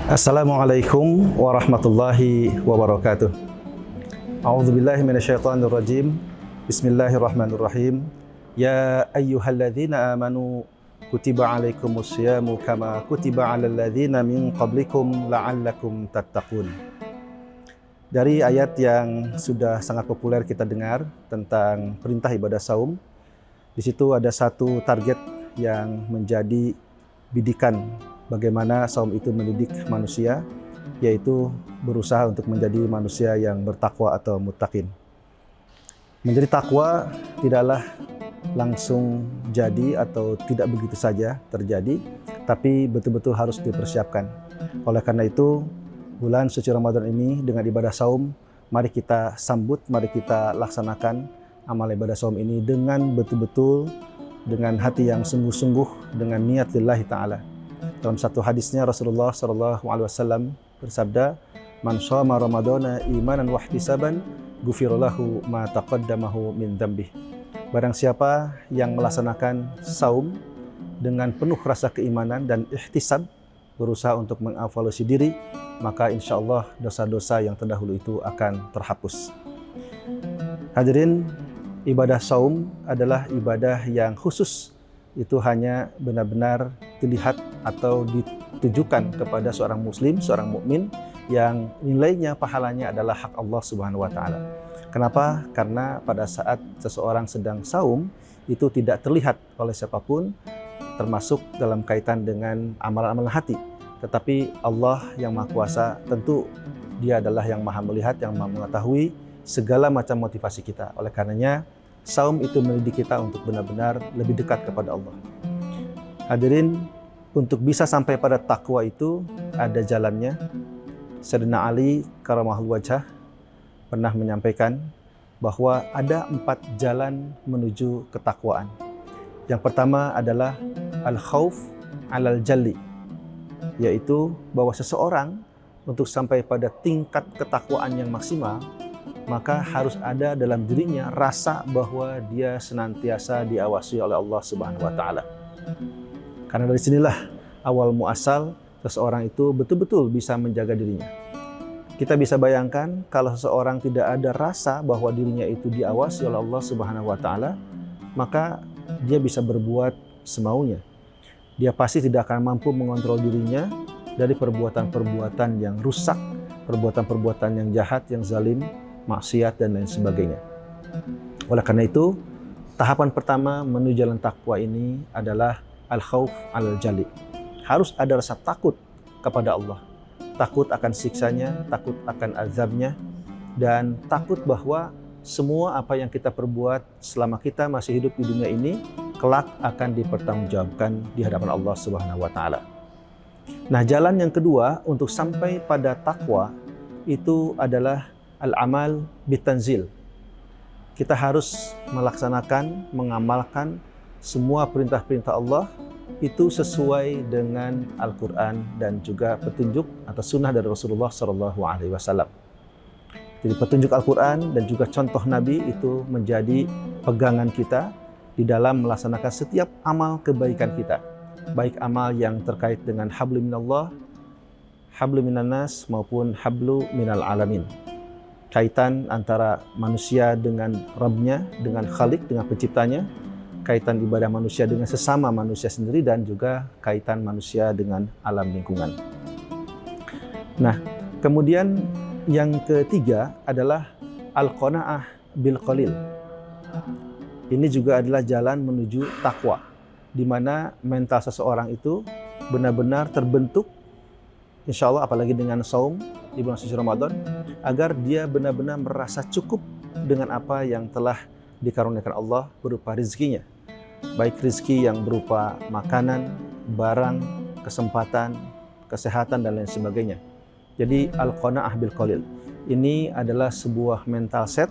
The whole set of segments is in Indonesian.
Assalamualaikum warahmatullahi wabarakatuh. A'udzubillahi minasyaitonirrajim. Bismillahirrahmanirrahim. Ya ayyuhalladzina amanu kutiba alaikumusyamu kama kutiba alal ladzina min qablikum la'allakum tattaqun. Dari ayat yang sudah sangat populer kita dengar tentang perintah ibadah saum, di situ ada satu target yang menjadi bidikan bagaimana saum itu mendidik manusia, yaitu berusaha untuk menjadi manusia yang bertakwa atau muttaqin. Menjadi takwa tidaklah langsung jadi atau tidak begitu saja terjadi, tapi betul-betul harus dipersiapkan. Oleh karena itu, bulan suci Ramadan ini dengan ibadah saum, mari kita sambut, mari kita laksanakan amal ibadah saum ini dengan betul-betul, dengan hati yang sungguh-sungguh, dengan niat lillahi ta'ala. Dalam satu hadisnya Rasulullah SAW bersabda, "Man shoma Ramadana imanan wa ihtisaban, ghufira lahu ma taqaddamahu min dzambih." Barang siapa yang melaksanakan saum dengan penuh rasa keimanan dan ihtisab, berusaha untuk mengevaluasi diri, maka insya Allah dosa-dosa yang terdahulu itu akan terhapus. Hadirin, ibadah saum adalah ibadah yang khusus. Itu hanya benar-benar dilihat atau ditujukan kepada seorang muslim, seorang mukmin yang nilainya, pahalanya adalah hak Allah Subhanahu wa taala. Kenapa? Karena pada saat seseorang sedang saum itu tidak terlihat oleh siapapun, termasuk dalam kaitan dengan amalan-amalan hati. Tetapi Allah yang Maha Kuasa, tentu Dia adalah yang Maha melihat, yang Maha mengetahui segala macam motivasi kita. Oleh karenanya, saum itu mendidik kita untuk benar-benar lebih dekat kepada Allah. Hadirin, untuk bisa sampai pada takwa itu ada jalannya. Sayyidina Ali karamahul wajah pernah menyampaikan bahwa ada 4 jalan menuju ketakwaan. Yang pertama adalah al-khauf alal jalli, yaitu bahwa seseorang untuk sampai pada tingkat ketakwaan yang maksimal, maka harus ada dalam dirinya rasa bahwa dia senantiasa diawasi oleh Allah Subhanahu wa taala. Karena dari sinilah awal muasal seseorang itu betul-betul bisa menjaga dirinya. Kita bisa bayangkan kalau seseorang tidak ada rasa bahwa dirinya itu diawasi oleh Allah Subhanahu wa taala, maka dia bisa berbuat semaunya. Dia pasti tidak akan mampu mengontrol dirinya dari perbuatan-perbuatan yang rusak, perbuatan-perbuatan yang jahat, yang zalim, maksiat dan lain sebagainya. Oleh karena itu, tahapan pertama menuju jalan takwa ini adalah al-khauf alal jali. Harus ada rasa takut kepada Allah. Takut akan siksanya, takut akan azabnya, dan takut bahwa semua apa yang kita perbuat selama kita masih hidup di dunia ini, kelak akan dipertanggungjawabkan di hadapan Allah Subhanahu wa taala. Nah, jalan yang kedua untuk sampai pada takwa itu adalah al-amal bitanzil. Kita harus melaksanakan, mengamalkan semua perintah-perintah Allah itu sesuai dengan Al-Quran dan juga petunjuk atau sunnah dari Rasulullah SAW. Jadi petunjuk Al-Quran dan juga contoh Nabi itu menjadi pegangan kita di dalam melaksanakan setiap amal kebaikan kita. Baik amal yang terkait dengan hablu minallah, hablu minannas maupun hablu minal alamin. Kaitan antara manusia dengan Rabb-nya, dengan Khalik, dengan penciptanya, kaitan ibadah manusia dengan sesama manusia sendiri, dan juga kaitan manusia dengan alam lingkungan. Nah, kemudian yang ketiga adalah al-qanaah bil qalil. Ini juga adalah jalan menuju takwa, di mana mental seseorang itu benar-benar terbentuk, insya Allah apalagi dengan saum di bulan suci Ramadan, agar dia benar-benar merasa cukup dengan apa yang telah dikaruniakan Allah berupa rizkinya. Baik rizki yang berupa makanan, barang, kesempatan, kesehatan, dan lain sebagainya. Jadi al-qanaah bil qalil. Ini adalah sebuah mental set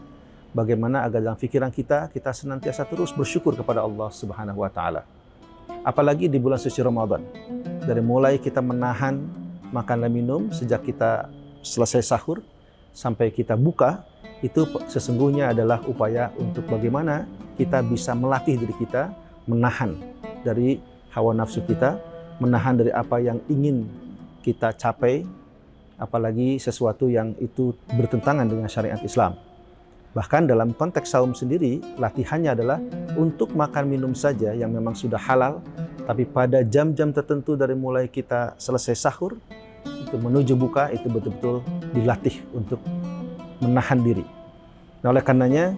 bagaimana agar dalam pikiran kita senantiasa terus bersyukur kepada Allah Subhanahu wa taala. Apalagi di bulan suci Ramadan. Dari mulai kita menahan makan dan minum sejak kita selesai sahur sampai kita buka, itu sesungguhnya adalah upaya untuk bagaimana kita bisa melatih diri kita menahan dari hawa nafsu kita, menahan dari apa yang ingin kita capai, apalagi sesuatu yang itu bertentangan dengan syariat Islam. Bahkan dalam konteks saum sendiri, latihannya adalah untuk makan minum saja yang memang sudah halal, tapi pada jam-jam tertentu dari mulai kita selesai sahur, itu menuju buka, itu betul-betul dilatih untuk menahan diri. Nah, oleh karenanya,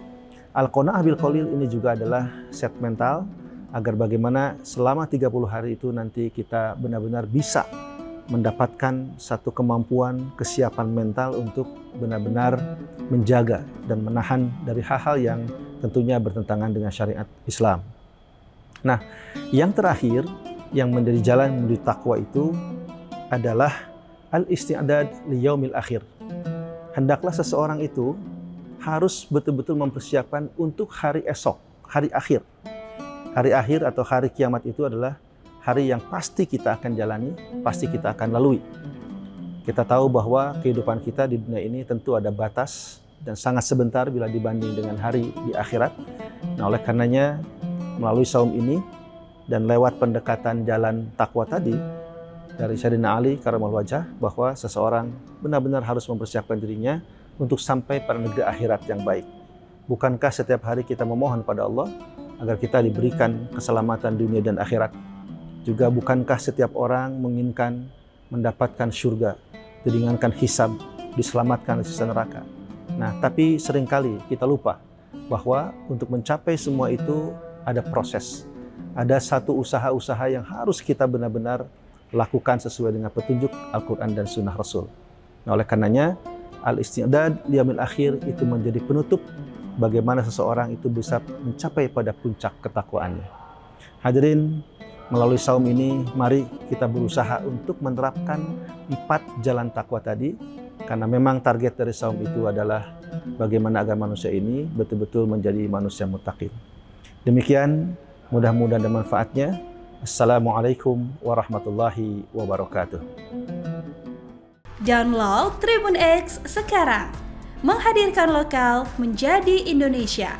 Al-Qanaah bil Qalil ini juga adalah set mental, agar bagaimana selama 30 hari itu nanti kita benar-benar bisa mendapatkan satu kemampuan, kesiapan mental untuk benar-benar menjaga dan menahan dari hal-hal yang tentunya bertentangan dengan syariat Islam. Nah, yang terakhir yang menjadi jalan menuju takwa itu adalah al-isti'dad li yaumil akhir. Hendaklah seseorang itu harus betul-betul mempersiapkan untuk hari esok, hari akhir. Hari akhir atau hari kiamat itu adalah hari yang pasti kita akan jalani, pasti kita akan lalui. Kita tahu bahwa kehidupan kita di dunia ini tentu ada batas dan sangat sebentar bila dibanding dengan hari di akhirat. Nah, oleh karenanya melalui saum ini dan lewat pendekatan jalan takwa tadi dari Sayyidina Ali karramallahu wajhah, bahwa seseorang benar-benar harus mempersiapkan dirinya untuk sampai pada negeri akhirat yang baik. Bukankah setiap hari kita memohon pada Allah agar kita diberikan keselamatan dunia dan akhirat? Juga bukankah setiap orang menginginkan mendapatkan surga, diringankan hisab, diselamatkan dari siksa neraka? Nah, tapi seringkali kita lupa bahwa untuk mencapai semua itu ada proses. Ada satu usaha-usaha yang harus kita benar-benar lakukan sesuai dengan petunjuk Al-Quran dan Sunnah Rasul. Nah, oleh karenanya, al-isti'dad liyaumil akhir itu menjadi penutup bagaimana seseorang itu bisa mencapai pada puncak ketakwaannya. Hadirin, melalui saum ini, mari kita berusaha untuk menerapkan 4 jalan takwa tadi, karena memang target dari saum itu adalah bagaimana agar manusia ini betul-betul menjadi manusia muttaqin. Demikian, mudah-mudahan ada manfaatnya. Assalamualaikum warahmatullahi wabarakatuh. Download Tribun X sekarang, menghadirkan lokal menjadi Indonesia.